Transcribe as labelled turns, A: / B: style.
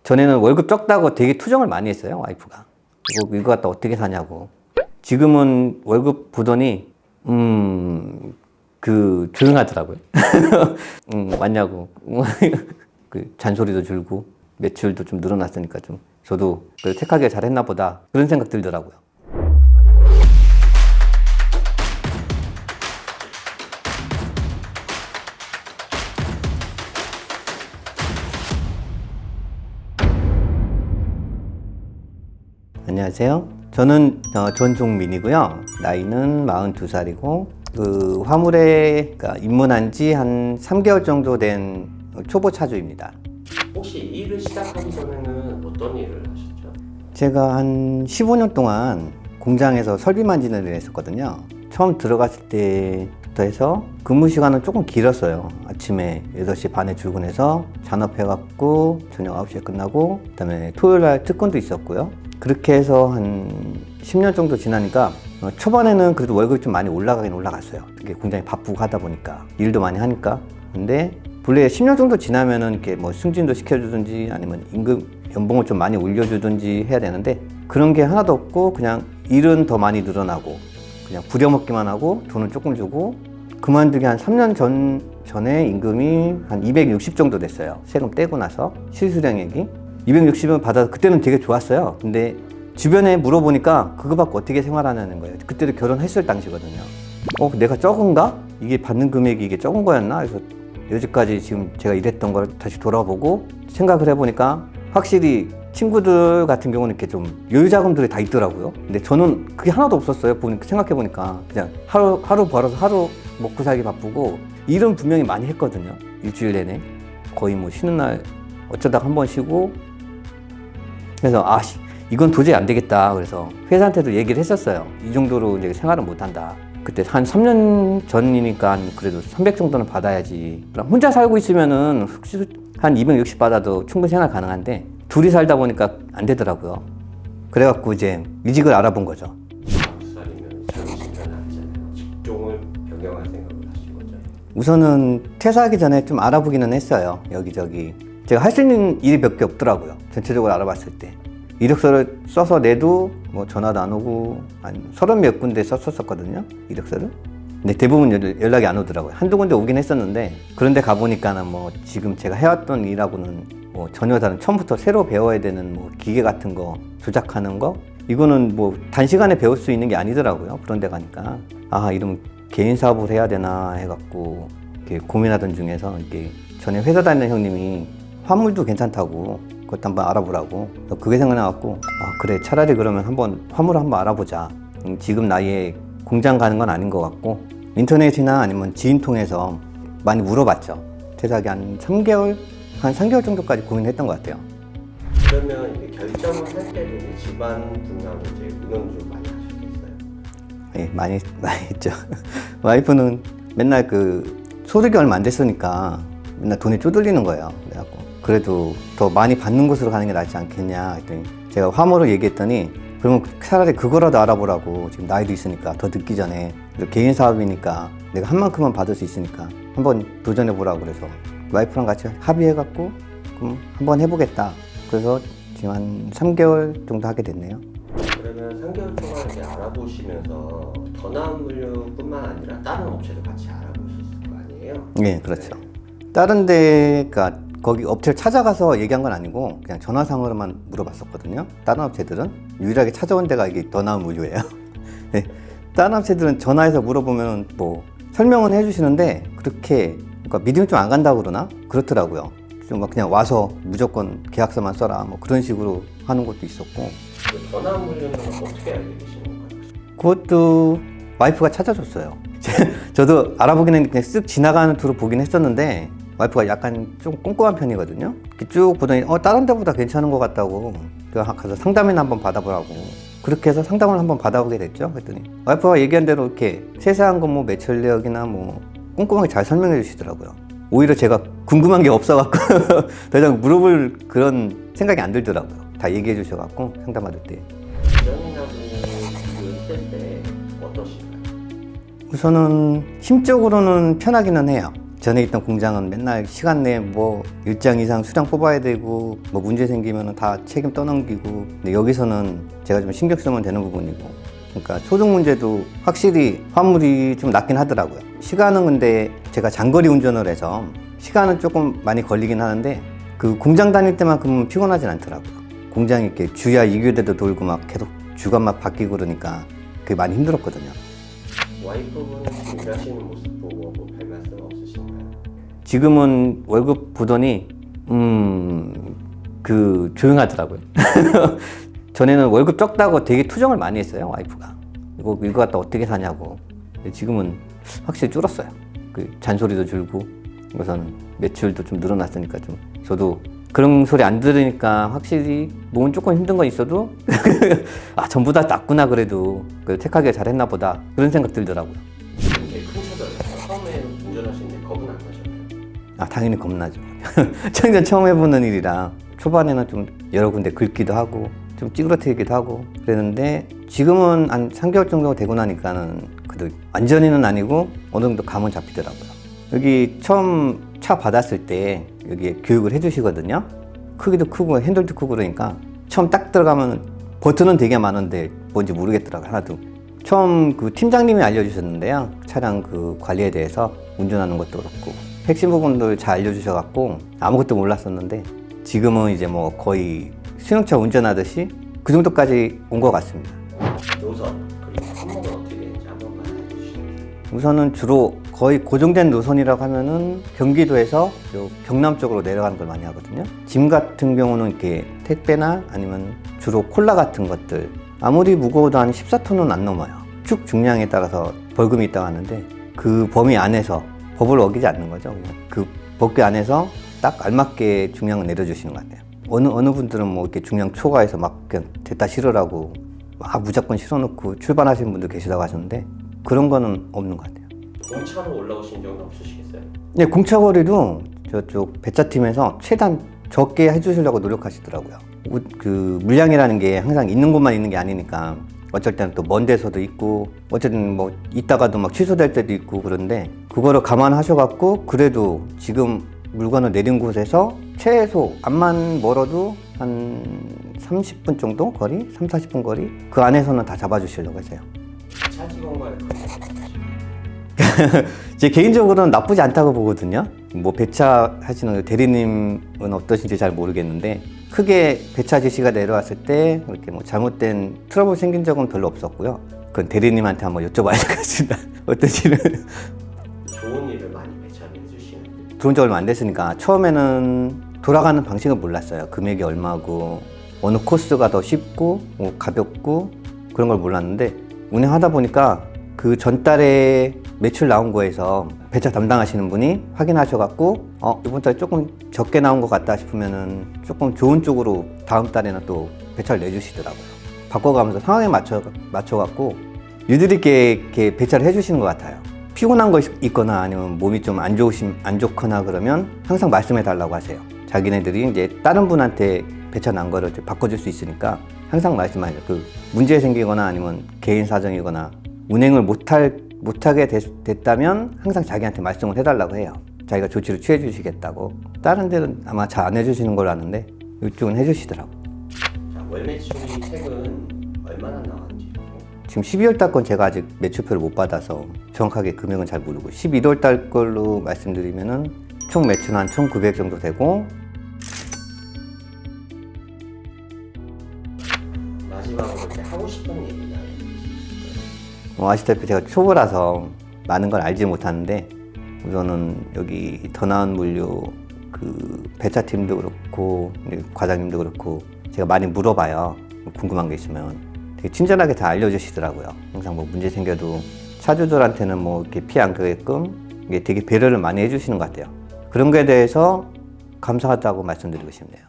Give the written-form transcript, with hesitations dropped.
A: 전에는 월급 적다고 되게 투정을 많이 했어요, 와이프가. 이거 갖다 어떻게 사냐고. 지금은 월급 보더니, 조용하더라고요. 왔냐고. 그 잔소리도 줄고, 매출도 좀 늘어났으니까 좀, 저도 택하게 잘했나 보다. 그런 생각 들더라고요. 안녕하세요. 저는 전종민이고요. 나이는 42살이고 그 화물에 입문한 지 한 3개월 정도 된 초보 차주입니다.
B: 혹시 이 일을 시작하기 전에는 어떤 일을 하셨죠?
A: 제가 한 15년 동안 공장에서 설비 만지는 일을 했었거든요. 처음 들어갔을 때부터 해서 근무 시간은 조금 길었어요. 아침에 8시 반에 출근해서 잔업해갖고 저녁 9시에 끝나고 그다음에 토요일날 특근도 있었고요. 그렇게 해서 한 10년 정도 지나니까 초반에는 그래도 월급이 좀 많이 올라가긴 올라갔어요. 이게 공장이 바쁘고 하다 보니까 일도 많이 하니까. 근데 본래 10년 정도 지나면은 이렇게 뭐 승진도 시켜주든지 아니면 연봉을 좀 많이 올려주든지 해야 되는데 그런 게 하나도 없고 그냥 일은 더 많이 늘어나고 그냥 부려먹기만 하고 돈은 조금 주고 그만두기 한 3년 전에 임금이 한 260 정도 됐어요. 세금 떼고 나서 실수령액이 260은 받아서 그때는 되게 좋았어요. 근데 주변에 물어보니까 그거밖에 어떻게 생활하냐는 거예요. 그때도 결혼했을 당시거든요. 내가 적은가? 이게 받는 금액이 이게 적은 거였나? 그래서 여지까지 지금 제가 일했던 걸 다시 돌아보고 생각을 해보니까 확실히 친구들 같은 경우는 이렇게 좀 여유자금들이 다 있더라고요. 근데 저는 그게 하나도 없었어요. 생각해보니까 그냥 하루 벌어서 하루 먹고 살기 바쁘고 일은 분명히 많이 했거든요. 일주일 내내 거의 뭐 쉬는 날 어쩌다가 한 번 쉬고 그래서 이건 도저히 안 되겠다. 그래서 회사한테도 얘기를 했었어요. 이 정도로 이제 생활은 못 한다. 그때 한 3년 전이니까 그래도 300 정도는 받아야지. 그럼 혼자 살고 있으면은 한 260 받아도 충분히 생활 가능한데 둘이 살다 보니까 안 되더라고요. 그래갖고 이제 이직을 알아본 거죠.
B: 40살이면 젊으신 편은 아니잖아요. 직종을 변경할 생각을 하신 거죠?
A: 우선은 퇴사하기 전에 좀 알아보기는 했어요. 여기저기. 제가 할 수 있는 일이 몇 개 없더라고요. 전체적으로 알아봤을 때. 이력서를 써서 내도 뭐 전화도 안 오고 한 30몇 군데 썼었거든요. 이력서를. 근데 대부분 연락이 안 오더라고요. 한두 군데 오긴 했었는데 그런데 가보니까는 뭐 지금 제가 해왔던 일하고는 뭐 전혀 다른 처음부터 새로 배워야 되는 뭐 기계 같은 거 조작하는 거 이거는 뭐 단시간에 배울 수 있는 게 아니더라고요. 그런 데 가니까 이러면 개인 사업을 해야 되나 해갖고 이렇게 고민하던 중에서 이렇게 전에 회사 다니는 형님이 화물도 괜찮다고 그것도 한번 알아보라고 그게 생각나갖고 그래 차라리 그러면 한번 화물을 한번 알아보자. 지금 나이에 공장 가는 건 아닌 것 같고 인터넷이나 아니면 지인 통해서 많이 물어봤죠. 퇴사하기 한 3개월 정도까지 고민했던 것 같아요.
B: 그러면 이렇게 결정을 할 때는 집안분하고 이제 의논 좀 많이 하셨겠어요?
A: 예, 많이 했죠. 와이프는 맨날 소득이 얼마 안 됐으니까 맨날 돈이 쪼들리는 거예요. 그래갖고 그래도 더 많이 받는 곳으로 가는 게 낫지 않겠냐 했더니 제가 화물을 얘기했더니 그러면 차라리 그거라도 알아보라고. 지금 나이도 있으니까 더 늦기 전에 개인 사업이니까 내가 한 만큼만 받을 수 있으니까 한번 도전해보라고 그래서 와이프랑 같이 합의해갖고 그럼 한번 해보겠다. 그래서 지금 한 3개월 정도 하게 됐네요.
B: 그러면 3개월 동안 이렇게 알아보시면서 더 나은 물류뿐만 아니라 다른 업체도 같이 알아보셨을 거 아니에요?
A: 네, 그렇죠. 다른 데가 거기 업체를 찾아가서 얘기한 건 아니고 그냥 전화상으로만 물어봤었거든요. 다른 업체들은 유일하게 찾아온 데가 이게 더 나은 물류예요. 네. 다른 업체들은 전화해서 물어보면 뭐 설명은 해주시는데 그렇게 믿음이 좀 안 간다고 그러나 그렇더라고요. 좀 막 그냥 와서 무조건 계약서만 써라 뭐 그런 식으로 하는 것도 있었고.
B: 더 나은 물류는 어떻게 알게 되신 건가요?
A: 그것도 와이프가 찾아줬어요. 저도 알아보긴 했는데 그냥 쓱 지나가는 투로 보긴 했었는데 와이프가 약간 좀 꼼꼼한 편이거든요. 쭉 보더니 다른 데보다 괜찮은 것 같다고 가서 상담이나 한번 받아보라고 그렇게 해서 상담을 한번 받아보게 됐죠. 그랬더니 와이프가 얘기한 대로 이렇게 세세한 건 뭐 매출 내역이나 뭐 꼼꼼하게 잘 설명해 주시더라고요. 오히려 제가 궁금한 게 없어갖고 더 이상 물어볼 그런 생각이 안 들더라고요. 다 얘기해 주셔갖고 상담받을 때.
B: 기장님하고 비교했을 때 어떠신가요?
A: 우선은 힘적으로는 편하기는 해요. 전에 있던 공장은 맨날 시간 내에 뭐 일정 이상 수량 뽑아야 되고 뭐 문제 생기면 다 책임 떠넘기고, 근데 여기서는 제가 좀 신경 쓰면 되는 부분이고, 그러니까 소득 문제도 확실히 환물이 좀 낮긴 하더라고요. 시간은 근데 제가 장거리 운전을 해서 시간은 조금 많이 걸리긴 하는데 그 공장 다닐 때만큼은 피곤하진 않더라고요. 공장이 이렇게 주야 2교대도 돌고 막 계속 주간만 바뀌고 그러니까 그게 많이 힘들었거든요.
B: 와이프분은 지금 일하시는 모습 보고 뭐 별 말씀 없으신가요?
A: 지금은 월급 보더니 조용하더라고요. 전에는 월급 적다고 되게 투정을 많이 했어요, 와이프가. 이거 갖다 어떻게 사냐고. 근데 지금은 확실히 줄었어요. 그 잔소리도 줄고, 우선 매출도 좀 늘어났으니까 좀 저도 그런 소리 안 들으니까 확실히 몸은 조금 힘든 건 있어도 아, 전부 다 낫구나. 그래도 택하게 잘했나 보다, 그런 생각 들더라고요.
B: 근데 큰 차잖아요. 처음에 운전하시는데 겁은 안 나셨나요?
A: 아, 당연히 겁나죠. 청년 처음 해보는 일이라 초반에는 좀 여러 군데 긁기도 하고 좀 찌그러뜨리기도 하고 그랬는데, 지금은 한 3개월 정도 되고 나니까는 그래도 완전히는 아니고 어느 정도 감은 잡히더라고요. 여기 처음 차 받았을 때 여기 교육을 해주시거든요. 크기도 크고 핸들도 크고 그러니까 처음 딱 들어가면 버튼은 되게 많은데 뭔지 모르겠더라고요, 하나도. 처음 그 팀장님이 알려주셨는데요, 차량 그 관리에 대해서 운전하는 것도 그렇고 핵심 부분들 잘 알려주셔갖고 아무것도 몰랐었는데 지금은 이제 뭐 거의 승용차 운전하듯이 그 정도까지 온 것 같습니다.
B: 노선 그리고 품목은 어떻게 되는지 한 번만 알려주시면.
A: 우선은 주로 거의 고정된 노선이라고 하면은 경기도에서 요 경남 쪽으로 내려가는 걸 많이 하거든요. 짐 같은 경우는 이렇게 택배나 아니면 주로 콜라 같은 것들, 아무리 무거워도 한 14톤은 안 넘어요. 축 중량에 따라서 벌금이 있다고 하는데 그 범위 안에서 법을 어기지 않는 거죠. 그냥 그 법규 안에서 딱 알맞게 중량을 내려주시는 것 같아요. 어느 분들은 뭐 이렇게 중량 초과해서 막 그냥 됐다 실으라고 막 무조건 실어놓고 출발하시는 분들 계시다고 하셨는데 그런 거는 없는 것 같아요.
B: 공차로 올라오신 적은 없으시겠어요?
A: 네, 공차거리도 저쪽 배차팀에서 최대한 적게 해주시려고 노력하시더라고요. 그 물량이라는 게 항상 있는 곳만 있는 게 아니니까 어쩔 때는 또 먼 데서도 있고 어쨌든 뭐 있다가도 막 취소될 때도 있고 그런데 그거를 감안하셔갖고 그래도 지금 물건을 내린 곳에서 최소 안만 멀어도 한 30분 정도 거리? 3, 40분 거리? 그 안에서는 다 잡아주시려고 하세요.
B: 차 직원과의 관계는
A: 제 개인적으로는 나쁘지 않다고 보거든요. 뭐 배차 하시는 대리님은 어떠신지 잘 모르겠는데 크게 배차 지시가 내려왔을 때 이렇게 뭐 잘못된 트러블 생긴 적은 별로 없었고요. 그건 대리님한테 한번 여쭤봐야 될 것 같습니다. 어떤지는.
B: 좋은 일을 많이 배차를 해주시는데
A: 들어온 지 얼마 안 됐으니까 처음에는 돌아가는 방식을 몰랐어요. 금액이 얼마고 어느 코스가 더 쉽고 뭐 가볍고 그런 걸 몰랐는데 운행하다 보니까 그 전달에 매출 나온 거에서 배차 담당하시는 분이 확인하셔갖고 이번 달에 조금 적게 나온 것 같다 싶으면은 조금 좋은 쪽으로 다음 달에는 또 배차를 내주시더라고요. 바꿔가면서 상황에 맞춰갖고 유들이 있게 이렇게 배차를 해주시는 것 같아요. 피곤한 거 있거나 아니면 몸이 좀 안 좋거나 그러면 항상 말씀해 달라고 하세요. 자기네들이 이제 다른 분한테 배차 난 거를 바꿔줄 수 있으니까 항상 말씀하세요. 그 문제 생기거나 아니면 개인 사정이거나 운행을 못하게 됐다면 항상 자기한테 말씀을 해달라고 해요. 자기가 조치를 취해 주시겠다고. 다른 데는 아마 잘 안 해주시는 걸로 아는데 이쪽은 해주시더라고.
B: 자, 월 매출이 최근 얼마나 나왔는지
A: 지금 12월 달 건 제가 아직 매출표를 못 받아서 정확하게 금액은 잘 모르고 11월 달 걸로 말씀드리면은 총 매출은 한 1,900 정도 되고
B: 마지막으로 이렇게 하고 싶은 얘기나
A: 아시다시피 제가 초보라서 많은 걸 알지 못하는데 우선은 여기 더 나은 물류 그 배차팀도 그렇고 과장님도 그렇고 제가 많이 물어봐요. 궁금한 게 있으면 되게 친절하게 다 알려주시더라고요. 항상 뭐 문제 생겨도 차주들한테는 뭐 이렇게 피해 안 가게끔 이게 되게 배려를 많이 해주시는 것 같아요. 그런 거에 대해서 감사하다고 말씀드리고 싶네요.